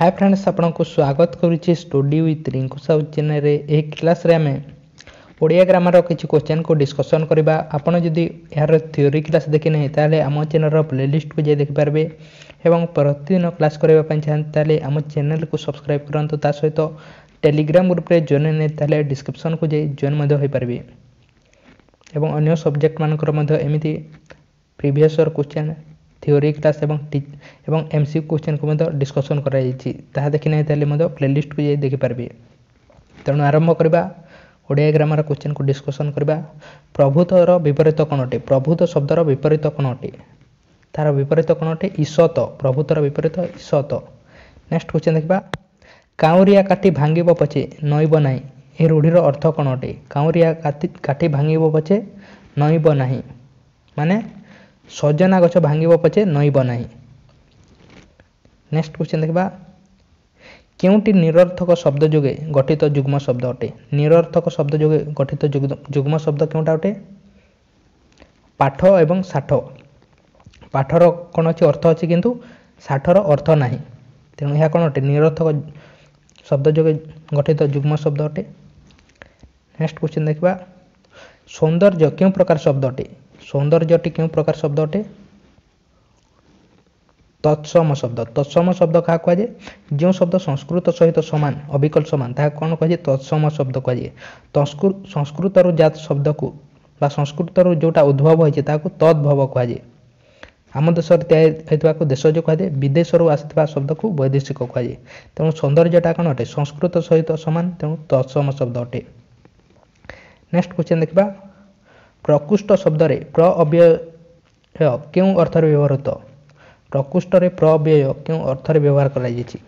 हाय friends आपको स्वागत करुच्ची study with Rinku Sahu channel रे एक क्लास रे आमे ओडिया ग्रामर किसी क्वेश्चन को डिस्कशन करबा। आपण जदि यार थ्योरी क्लास देखि नै ताले आम चैनल रो प्लेलिस्ट को जे देखि पारबे एवं प्रतिदिन क्लास करबा पय चाहन ताले आम चैनल को सब्सक्राइब करंतु। ता सहित टेलीग्राम ग्रुप रे जॉइन नै ताले डिस्क्रिप्शन को जे जॉइन मध्ये होई पारबे एवं अन्य सब्जेक्ट मानकर मध्ये एमिति previous year question theory class एवं एमसीक्यू क्वेश्चन को मध्ये डिस्कशन करा जायछि। ताहा देखि नै ताले मध्ये प्लेलिस्ट को जे देखि पारबे। तेणु आरंभ करबा ओडिया ग्रामर क्वेश्चन को डिस्कशन करबा। प्रभुतर विपरीत कोन अटे? प्रभुत शब्दर विपरीत कोन अटे? तार विपरीत कोन अटे? ईसत। प्रभुतर विपरीत ईसत। नेक्स्ट क्वेश्चन देखबा। काउरिया काठी भांगिबो पछे नइबो नाही, ए रूढीर अर्थ कोन अटे? काउरिया काठी भांगिबो पछे नइबो नाही माने सजना गछ भांगिबो पछे नइबो नाही। नेक्स्ट क्वेश्चन देखबा। केउटी निरर्थक शब्द जोगे गठित युग्म शब्द अटे? निरर्थक शब्द जोगे गठित युग्म शब्द केउटा अटे? पाठ एवं साठ। पाठर कोन अछि अर्थ अछि किंतु साठर अर्थ नाही, तेणु या कोन अटे? निरर्थक शब्द जोगे गठित युग्म शब्द अटे। नेक्स्ट क्वेश्चन देखबा। सौंदर्य केउ प्रकार शब्द अटे? सौंदर्यटी केउ प्रकार शब्द अटे? तत्सम शब्द। तत्सम शब्द क्या कहुए? जो शब्द संस्कृत सहित समान अविकल समान ता कौन कहुए? तत्सम शब्द कहुए। संस्कृत जात शब्द को बा संस्कृत जोटा उद्भव होती तद्भव कहुए। आम देश को देशज कहुए। विदेश आसता शब्द को वैदेशिक कहुए। तेणु सौंदर्यटा कौन अटे? संस्कृत सहित समान, तेणु तत्सम शब्द अटे। नेक्स्ट क्वेश्चन देखा। प्रकृष्ट शब्द रे प्र अव्यय क्यों अर्थ व्यवहृत? प्रकृष्ट रे प्र अव्यय क्यों अर्थ व्यवहार करा जायछि?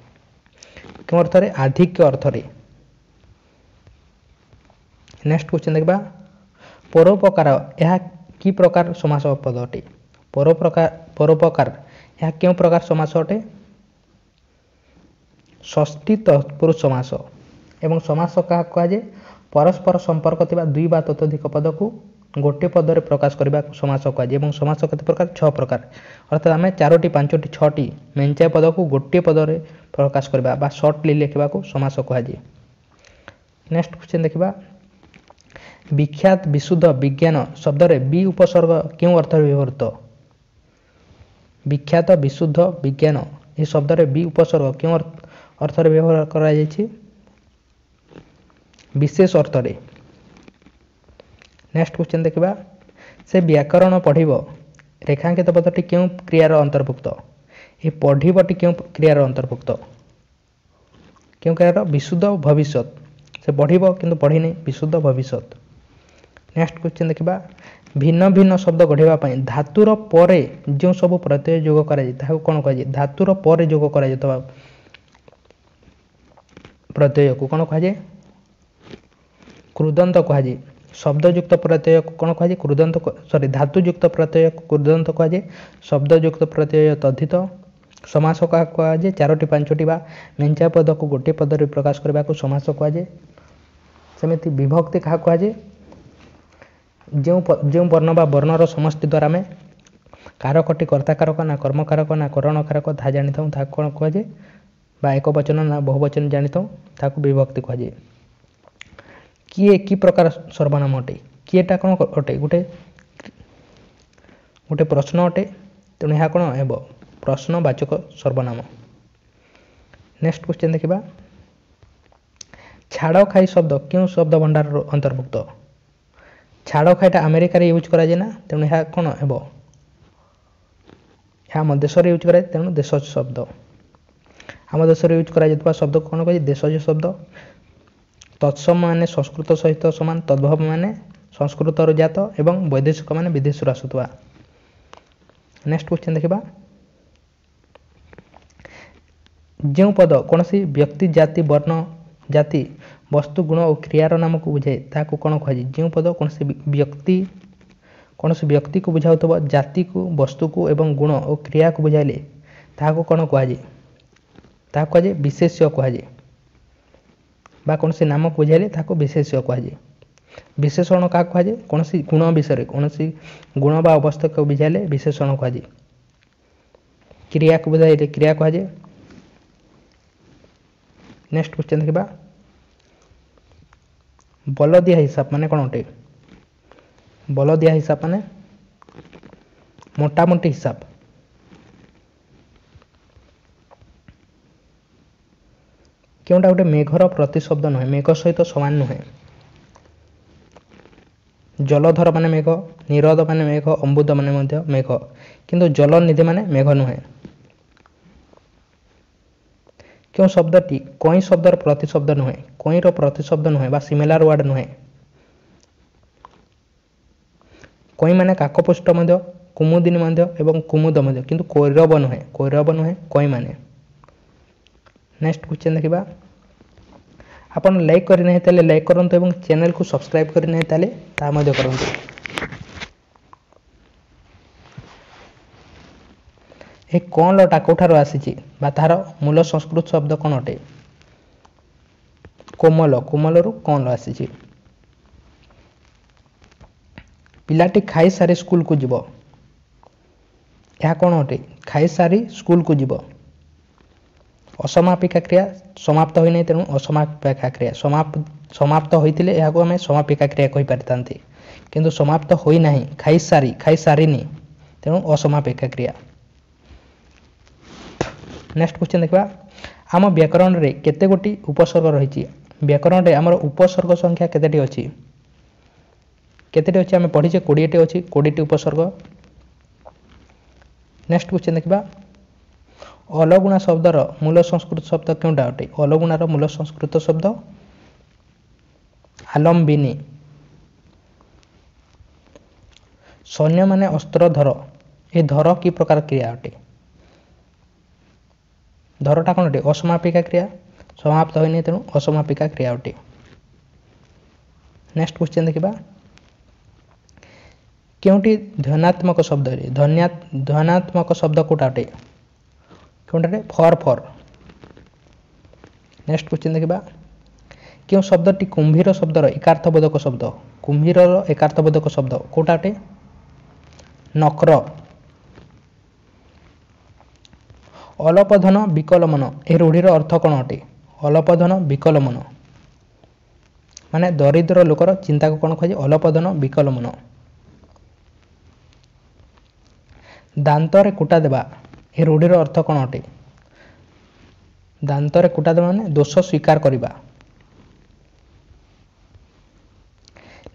क्यों अर्थ रे? आधिक्य अर्थ रे। नेक्स्ट क्वेश्चन देखबा। परोपकार यह कि प्रकार समास पद अटे? परोपकार यह क्यों प्रकार समास अटे? षष्ठी तत्पुरुष समास। एवं समास क्या कहुए? परस्पर संपर्क थिबा दुई बा ततोधिक पद को गोटे पद रे प्रकाश करबा समास कहुए। एवं समास केते प्रकार? 6 प्रकार। अर्थात आम 4टी 5टी 6टी मेंचाए पद को गोटे पद रे प्रकाश करबा बा शॉर्टली लिखबा को समास कहुए। नेक्स्ट क्वेश्चन देखबा। विख्यात विशुद्ध विज्ञान शब्द रे बी उपसर्ग क्यों अर्थ व्यवहृत? विख्यात विशुद्ध विज्ञान ए शब्द रे बी उपसर्ग क्यों अर्थ व्यवहार करा जायछि? विशेष अर्थ रे। नेक्स्ट क्वेश्चन देखा। से व्याकरण पढ़िब रेखांकित पदटी क्यों क्रियार अंतर्भुक्त? ये पढ़िबटी क्यों क्रियार अंतर्भुक्त? क्यों क्रियार? विशुद्ध भविष्यत। से पढ़िब किंतु पढ़ी नहीं, विशुद्ध भविष्यत। नेक्स्ट क्वेश्चन देखा। भिन्न भिन्न शब्द गढ़िबा पई धातुर परे जो सब प्रत्यय जोग करा जाय ताहा कोन कहै? धातुर परे जोग करा जाय प्रत्यय को कोन कहै? कृदंत कहै। शब्दयुक्त प्रत्यय कौन कहुए? कृदंत। सॉरी, धातुयुक्त प्रत्यय कृदंत कहुए। शब्दयुक्त प्रत्यय तद्धित। समास क्या कहुए? 4टी 5टी बा मेंचा पद को गोटे पद रे प्रकाश करबा को समास कहुए। सेमिति विभक्ति क्या कहुए? जो वर्ण बा वर्णर समष्टि द्वारा में कारकटी कर्ता कारक ना कर्म कारक ना करण कारक ता जानी था ता कौन कहुए? बा एक वचन ना बहुवचन जानी था ताकू विभक्ति कहुए। किए कि प्रकार सर्वनाम अटे? किएटा कौन अटे? गोटे प्रश्न अटे, तेणु यह कौन हेब? प्रश्नवाचक सर्वनाम। नेक्स्ट क्वेश्चन देखा। छाड़ खाई शब्द क्यों शब्द भंडार अंतर्भुक्त? छाड़ खाईटा अमेरिका रे यूज करा ना, तेणु यह कौन हेब? यह आम देश यूज कराए, तेणु देशज शब्द। आम देश यूज करा शब्द कौन कह? देशज शब्द। तत्सम माने संस्कृत सहित समान, तद्भव माने संस्कृत जात एवं वैदेशिक माने विदेश आसुवा। नेक्स्ट क्वेश्चन देखा। जो पद कौन सी व्यक्ति जाति वर्ण जाति वस्तु गुण और क्रियार नाम को बुझाए ताकू कौन कहुए? जो पद कौन सी व्यक्ति को बुझाउथबो, जाति को, वस्तु को एवं गुण और क्रिया को बुझाइले ताकू कौन कहुए? ताकू कहुए विशेष्य कहुए बा कौन से नाम को बुझाइले ताको विशेष्य कहुए। विशेषण क्या कहुए? कौन सी गुण विषय कौन सी गुण बा अवस्था को बुझाइले विशेषण कहुए। क्रिया को बुझाइले क्रिया कहुए। नेक्स्ट क्वेश्चन देखा बलदिया हिसाब माने कौन अटे बलदिया हिसाब माने मोटामोटी हिसाब क्योंटा गोटे मेघर प्रतिशब्द नुहे मेघ सहित समान नुहे जलधर माने मेघ निरद माने मेघ अम्बुद माने मेघ किंतु जलनिधि माने मेघ नुहे क्यों शब्दटी कई शब्दर प्रतिशब्द नुहे कईर प्रतिशब्द नुहे बा सिमिलार वर्ड नुहे कई माने काकपुष्ट मध्य कुमुदिनी मध्य एवं कुमुद मध्य किंतु कौरव नुहे कई माने नेक्स्ट क्वेश्चन देखा आपण लाइक करना ताले लाइक करंतु एवं चैनल को सब्सक्राइब करना ताले ता मध्य करंतु ए कौन लटा कोठार आसी तार मूल संस्कृत शब्द कौन अटे कोमल कोमल रु कौन आसी पिलाटी खाई सारी स्कूल को जीव यह कौन अटे खाई सारी स्कूल को जीव असमापिका क्रिया समाप्त होई नहीं तेणु असमापिका क्रिया समाप्त होइतिले याको हमें समापिका क्रिया कहि परितांती किंतु समाप्त होई नहीं खाई सारिनी तेणु असमापिका क्रिया नेक्स्ट क्वेश्चन देखा आम व्याकरण रे केते गोटी उपसर्ग रही व्याकरण रे हमर उपसर्ग संख्या केतेटी अछि आम पढ़ीचे 20 टी अछि 20 टी उपसर्ग नेक्स्ट क्वेश्चन देखा अलगुणा शब्दर मूल संस्कृत शब्द क्योंटा अटे अलगुणार मूल संस्कृत शब्द आलम्बिनी सैन्य माने अस्त्र धर ए धर कि प्रकार क्रिया अटे धरटा कौन अटे असमापिका क्रिया समाप्त होइने तेणु असमापिका क्रिया अटे नेक्स्ट क्वेश्चन देखा क्योंटी ध्वनात्मक शब्द ध्वनात्मक शब्द कोटा अटे क्योंटे फर फर नेक्स्ट क्वेश्चन देखा क्यों शब्दटी कुंभीर शब्दर एकार्थबोधक शब्द कुंभीर एकार्थबोधक शब्द कोटा अटे नक्र अलपधन विकलमन ए रूढ़ीर अर्थ कौन अटे अलपधन विकलमन माने दरिद्र लोकर चिंता को कौन कहुए अलपधन विकलमन दांतरे कुटा देबा ए रूढ़ीर अर्थ कौन अटे दांतरे कुटा देबा माने दोष स्वीकार करिबा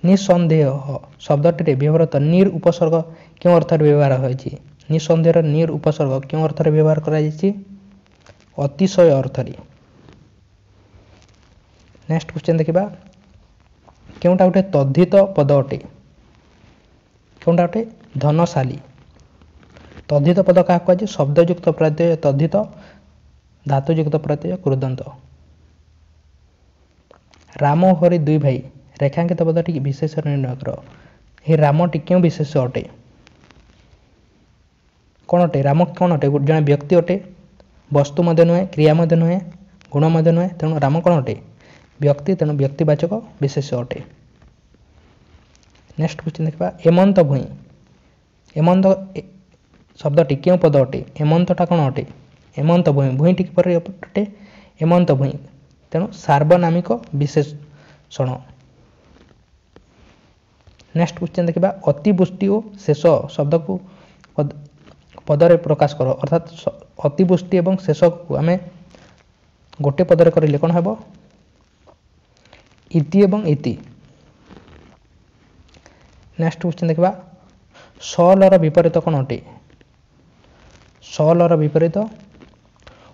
निसंदेह शब्दटी व्यवहृत निर उपसर्ग क्यों अर्थ व्यवहार होइछि निसंदेह निर उपसर्ग क्यों अर्थ व्यवहार करा जाइछि अतिशय अर्थ नेक्स्ट क्वेश्चन देखा क्योंटा गोटे तद्धित पद अटे क्योंटा गोटे धनशाली तद्धित पद क्या कह शब्दयुक्त प्रत्यय तद्धित धातुयुक्त प्रत्यय कृदंत राम हरि दुई भाई रेखांकित पदटी विशेष निर्णय कर हे रामटी क्यों विशेष अटे कौन अटे राम कौन अटे जड़े व्यक्ति अटे वस्तु मध्य नुहे क्रिया मध्य नुहे गुण मध्य नुहे तेणु राम कौन अटे व्यक्ति तेणु व्यक्तिवाचक विशेष अटे नेक्स्ट क्वेश्चन देखा एमंत भूई एमंत शब्दटी क्यों पद अटे एमंतटा कौन अटे एमंत भूई भूईटी किपर अटे एमंत भूई तेणु सार्वनामिक विशेषण नेक्स्ट क्वेश्चन देखा अतिवृष्टि और शेष शब्द को पदरे प्रकाश कर अर्थात अतिवृष्टि एवं शेष को आम गोटे पदरे करें कौन हम इति एवं इति नेक्स्ट क्वेश्चन देखा सलर विपरीत कौन अटे सलर विपरीत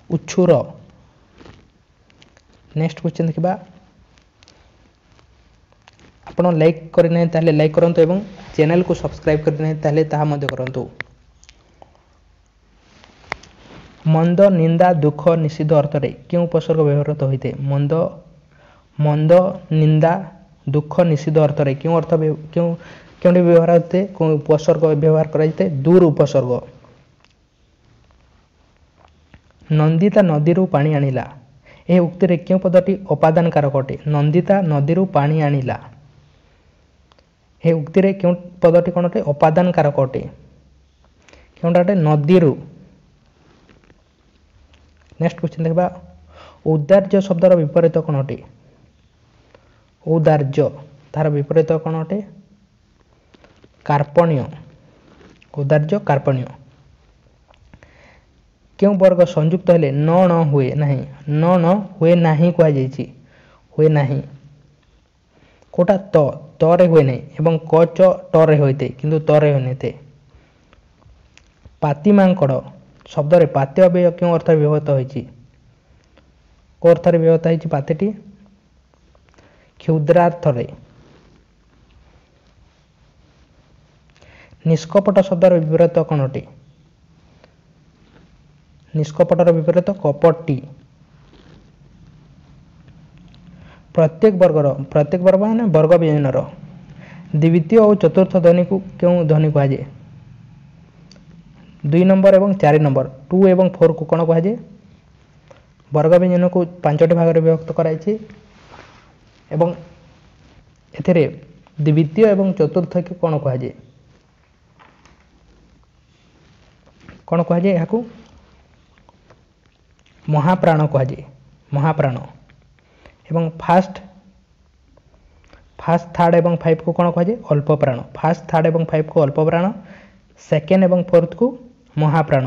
उच्छुर नेक्स्ट क्वेश्चन देखा आपण लाइक करना ताले लाइक करंतु एवं चैनल को सब्सक्राइब करना ताले ताहा मध्य करंतु मंद निंदा दुख निषिद्ध अर्थ रे क्यों उपसर्ग व्यवहृत होते मंद मंद निंदा दुख निषिद्ध अर्थ रे क्यों अर्थ क्यों क्यों व्यवहार होते उपसर्ग व्यवहार कराते दूर उपसर्ग नंदिता नदी पानी आनिला यह उक्ति रे क्यों पदटी अपादान कारक अटे नंदिता नदी पानी आनिला यह उक्ति रे क्यों पदटी कौन अटे अपादान कारक अटे क्योंटा अटे नदी नेक्स्ट क्वेश्चन देखा औदार्य शब्दर विपरीत कौन अटे औदार्य तार विपरीत कौन अटे कार्पण्य औदार्य कार्पण्य क्यों वर्ग संयुक्त हेले न हुए नहीं न हुए नहीं कह जाइए हुए नहीं कोटा तरे हुए नहीं एवं कच टरे होते किंतु तरे होते पाती मांकड़ शब्द रे पाती अव्यय क्यों अर्थ व्यवहृत होती को अर्थ व्यवहृत होती पातीटी क्षुद्रार्थ रे निष्कपट शब्दर विपरीत कौन अटे निष्कपटर विपरीत कपटी प्रत्येक वर्ग माने वर्ग व्यंजन द्वितीय और चतुर्थ ध्वनि को क्यों ध्वनि कहुए 2 नंबर एवं 4 नंबर 2 एवं 4 को कौन कहुए वर्ग व्यंजन को 5टी भाग में विभक्त कराई एवं एथिरे द्वितीय एवं चतुर्थ को कौन कहुए कौन कहुए यहाँ महाप्राण कहुए महाप्राण एवं फास्ट थर्ड एवं 5 को कौन कहुए अल्प प्राण फास्ट थर्ड एवं 5 को अल्प प्राण सेकेंड एवं फोर्थ को महाप्राण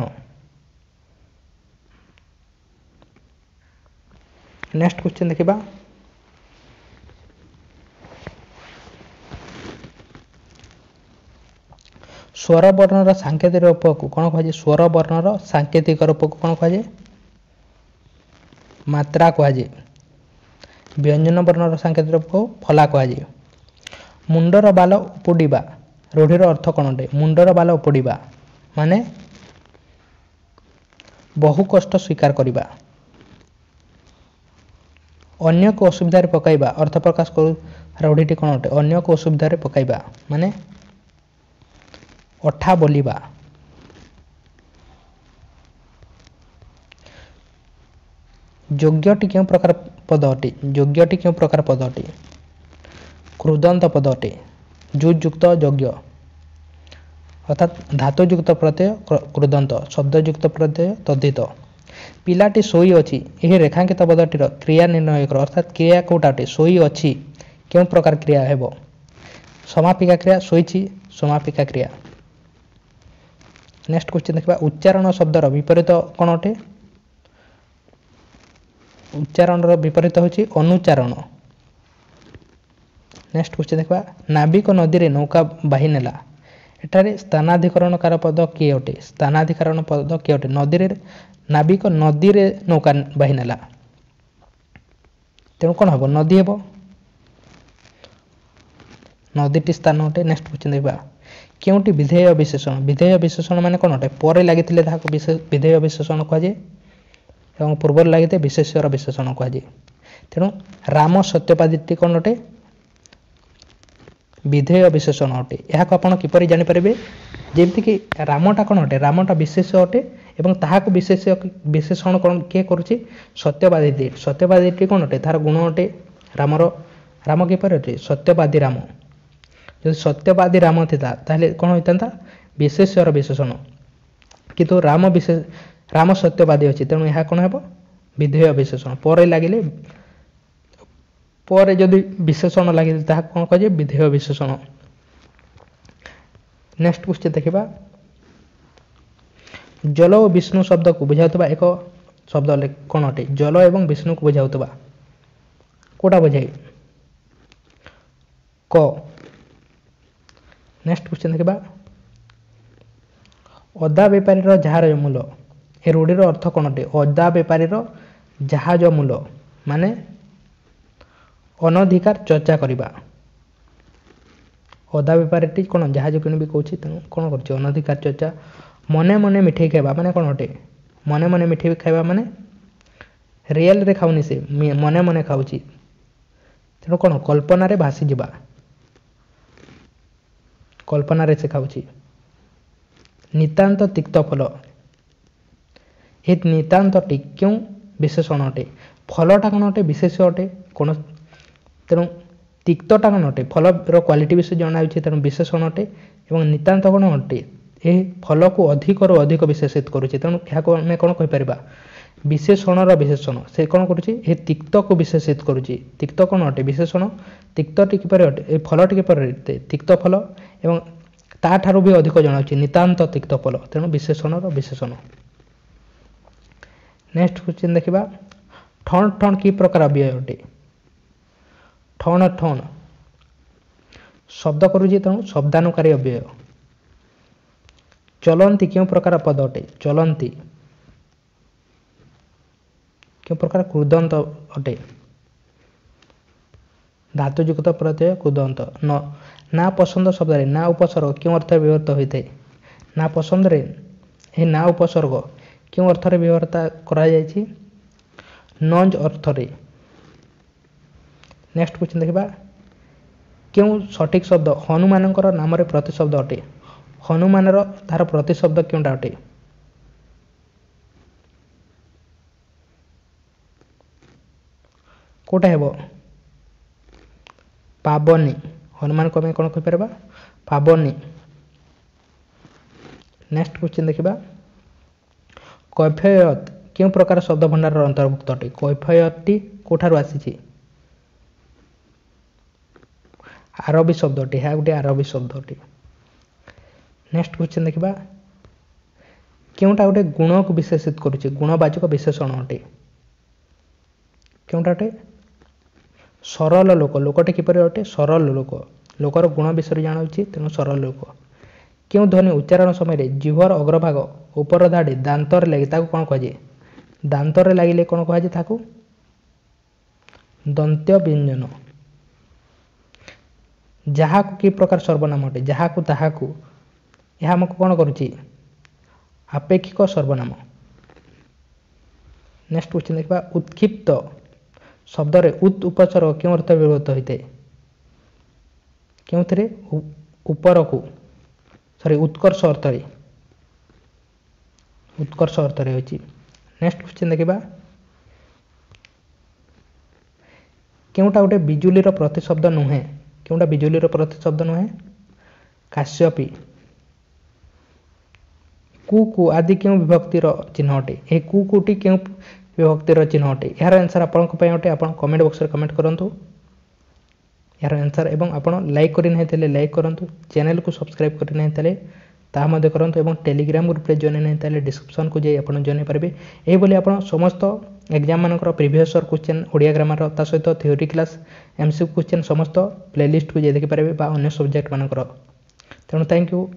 नेक्स्ट क्वेश्चन देखिबा स्वर वर्णर सांकेतिक रूप को कौन कहुए स्वर वर्णर सांकेतिक रूप को कौन कहुए मात्रा कहुए व्यंजन वर्णर सांकेतिक रूप को फला कहुए मुंडर बाल उपुडिबा रूढ़ीर अर्थ कौन अटे मुंडर बाल उपुडिबा माने बहु कष्ट स्वीकार करिबा अन्य को असुविधा रे पकाइबा अर्थ प्रकाश करू रूढ़ीटी कौन अटे अन्य को असुविधा रे पकाइबा माने अठा बोलिबा योग्यटी क्यों प्रकार पद अटे योग्यटी क्यों प्रकार पद अटे क्रुदंत पद अटे जुयुक्त योग्य अर्थात धातुयुक्त प्रत्यय क्रुदंत शब्दयुक्त प्रत्यय तद्धित पिलाटी सोई अच्छी यह रेखांकित पदटीर क्रिया निर्णय कर अर्थात क्रिया कौटा अटे सोई अच्छी क्यों प्रकार क्रिया हेब समापिका क्रिया सोईची समापिका क्रिया नेक्स्ट क्वेश्चन देखा उच्चारण शब्दर विपरीत कौन अटे उच्चारण विपरीत होची अनुच्चारण नेक्स्ट क्वेश्चन देखा नाविक नदी रे नौका बाही नेला एठारे स्थानाधिकरणकार पद किए अटे स्थानाधिकरण पद किए अटे नदी रे नाविक नदी रे नौका बाही नेला तेणु कौन हम नदी हेब नदीटी स्थान अटे नेक्स्ट क्वेश्चन देखा क्योंटी विधेय विशेषण माने कौन अटे पर लगी विधेय विशेषण कहुए एवं पूर्व लगी विशेष्यर विशेषण कहुए तेणु राम सत्यपादी कौन अटे विधेय विशेषण अटे यहाँ आपड़ किपर जापर जमीक रामटा कौन अटे रामटा विशेष अटे और ताहाक विशेषण कौन किए करुच्ची सत्यवादी कौन अटे तार गुण अटे राम किपर अटे सत्यवादी राम जो सत्यवादी राम था ताहले कौन होता विशेष्यर विशेषण किंतु राम सत्यवादी अच्छी तेणु यह कौन है विधेय विशेषण पर लगे पर जदि विशेषण लगे कौन कहे विधेय विशेषण नेक्स्ट क्वेश्चन देखा जल और विष्णु शब्द को बुझाउतबा एक शब्द कौन अटे जल एवं विष्णु को बुझाउतबा कोटा बुझाई क नेक्स्ट क्वेश्चन देखा अदा बेपारी जहाज मूल ए रूढ़ीर अर्थ कौन अटे अदा बेपारी जहाज मूल माने अनधिकार चर्चा करवा अदा बेपारी कौन जहाज किण भी कौन तेणु कौन कर अनधिकार चर्चा मने मने मिठे खावा माने कौन अटे मने मने मिठे खावा माने रियल रे खाऊनी से मने मने खाऊची तेणु कौन कल्पना रे भासी जीवा कल्पना रे से खाऊची नितांत तिक्त फल ये नितांत टी क्यों विशेषण अटे फलटा कौन अटे विशेष अटे कौन तेणु तिक्तटा कौन अटे फल क्वालिटी विषय जनाऊँ तेणु विशेषण अटे और नितांत कौन अटे ये फल को अधिक रु अधिक विशेषित करुचे तेणु यहाँ आम कौन कहीपर विशेषणर विशेषण से कौन करुच्ची तिक्त को विशेषित करुच्ची तिक्त कौन अटे विशेषण तिक्तटी किपर अटे ए फलटी किपर तिक्त फल एवं ताठारू भी अधिक जनावि नितांत तिक्त फल तेणु विशेषणर विशेषण। नेक्स्ट क्वेश्चन देखा ठण ठण कि प्रकार अव्यय अटे ठण ठण शब्द करुच्ची तेणु शब्दानुकारी अव्यय। चलंती क्यों प्रकार पद अटे चलंती क्यों प्रकार कृदंत अटे धातुयुक्त प्रत्यय कृदंत। ना पसंद शब्द ना उपसर्ग क्यों अर्थ व्यवहृत होता है ना पसंद रे ना उपसर्ग क्यों अर्थ व्यवहृत करा जायछि नंज अर्थ रे। नेक्स्ट क्वेश्चन देखा क्यों सठिक शब्द हनुमान नाम प्रतिशब्द अटे हनुमान तार प्रतिशब्द क्योंटा अटे कोटा हेबो पावनी हनुमान को कौन कहीपर पावनी। नेक्स्ट क्वेश्चन देखा कैफयत क्यों प्रकार शब्द भंडार अंतर्भुक्त अटे कैफयती कोठार आसी आरबी शब्द अटे यह गोटे आरबी शब्द अटे। नेक्स्ट क्वेश्चन देखा क्योंटा गोटे गुण को विशेषित करुच्ची गुणवाचक विशेषण अटे क्योंटा अटे सरल लोक लोकटे किपर अटे सरल लोक लोकर गुण विषय जानुची तेणु सरल लोक। क्यों ध्वनि उच्चारण समय जिह्वर अग्रभाग उपर धाड़ी दांतर लगे कौन कहुए दांतर लगे कौन कहुए ताकू दंत्य व्यंजन। जहाँ कि प्रकार सर्वनाम अटे जहाँ को ताहाकू यह आमको कौन करुच्ची आपेक्षिक सर्वनाम। नेक्स्ट क्वेश्चन देखा उत्क्षिप्त शब्द रे उत उपसर्ग क्यों अर्थ व्यवहृत होता है क्यों ऊपर को सॉरी उत्कर्ष अर्थ होची। नेक्स्ट क्वेश्चन देखा क्योंटा गोटे बिजुलीर प्रतिशब्द नुहे क्योंटा बिजुलीर प्रतिशब्द नुहे काश्यपी। कु आदि क्यों विभक्तिर चिन्ह अटे यह कुटी क्यों विभक्तिर चिन्ह अटे यार आंसर आपन अटे आप कमेंट बॉक्स में कमेंट करूँ यार आंसर एवं आप लाइक करना लाइक करूँ चैनल को सब्सक्राइब करना करूँ और टेलीग्राम ग्रुप में जॉइन नहीं डिस्क्रिप्शन को जाए आप जॉइन पारे यही आप समस्त एग्जाम मानकर प्रीवियस क्वेश्चन ओडिया ग्रामर ता सहित थ्योरी क्लास एमसीक्यू क्वेश्चन समस्त प्लेलिस्ट को जाए देखिपारे अन्य सब्जेक्ट मानकर तेणु थैंक यू।